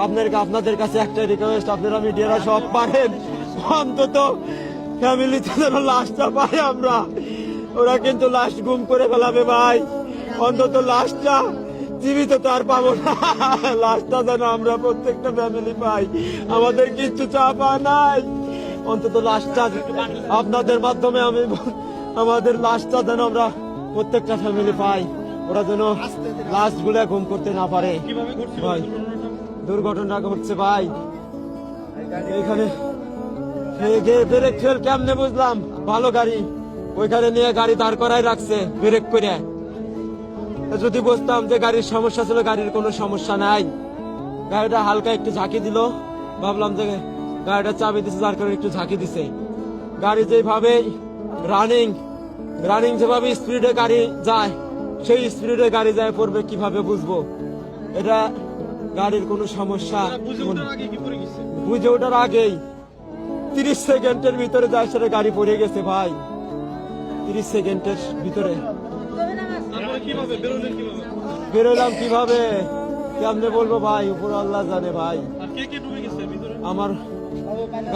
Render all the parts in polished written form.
আপনাদের কাছে একটা রিকোয়েস্ট, আপনারা মিডিয়ারা সব পারেন, অন্তত ফ্যামিলিতে যেন লাশটা পাই আমরা। ওরা কিন্তু লাশ গুম করে ফেলাবে ভাই, অন্তত লাশটা জীবিত তো আর পাবো না, লাশটা যেন আমরা প্রত্যেকটা ফ্যামিলি পাই। আমাদের কিচ্ছু চাপা নাই, অন্তত লাশটা আপনাদের মাধ্যমে আমাদের লাশটা যেন আমরা প্রত্যেকটা ফ্যামিলি পাই। ওরা যেন লাশ গুলা গুম করতে না পারে। ভাই দুর্ঘটনা ঘটছে ভাই এখানে, ব্রেক ফেল কেমনে বুঝলাম, ভালো গাড়ি ওইখানে নিয়ে গাড়ি দাঁড় করাই রাখছে ব্রেক করে। যদি বুঝতাম যে গাড়ির সমস্যা ছিল, গাড়ির কোনো সমস্যা নাই, গাড়িটা হালকা একটু ঝাঁকি দিল, ভাবলাম যে গাড়িটা চাবি দিছে যার কারণে একটু ঝাঁকি দিছে। গাড়ি যেভাবে রানিং যেভাবে স্পিডে গাড়ি যায়, সেই স্পিডে গাড়ি যায় পড়বে কিভাবে বুঝবো? এটা গাড়ির কোনো সমস্যা বুঝে ওঠার আগেই 30 সেকেন্ডের ভিতরে যার সাথে গাড়ি পড়ে গেছে ভাই, 30 সেকেন্ডের ভিতরে। বেরোলাম কিভাবে কেমনে বলবো ভাই, উপর আল্লাহ জানে ভাই। আমার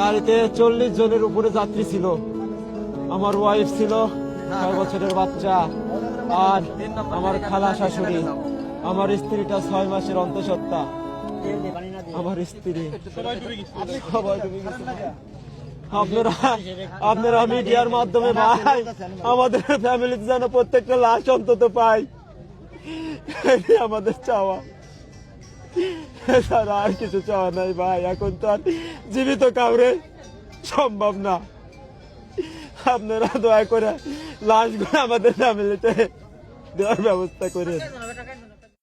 গাড়িতে 40 জনের উপরে যাত্রী ছিল, আমার ওয়াইফ ছিল, 6 বছরের বাচ্চা, আর আমার খালা শাশুড়ি, আমার স্ত্রীটা 6 মাসের অন্তঃসত্ত্বা, আমার স্ত্রী, সবাই ডুবে গেছে। আপনারা মিডিয়ার মাধ্যমে ভাই আমাদের ফ্যামিলিতে যেন প্রত্যেকটা লাশ অন্তত পাই, আমাদের চাওয়া, এছাড়া আর কিছু চাওয়া নাই ভাই। এখন তো আর জীবিত কাউরে সম্ভব না, আপনারা দয়া করে লাশগুলো আমাদের ফ্যামিলিতে দেওয়ার ব্যবস্থা করেন।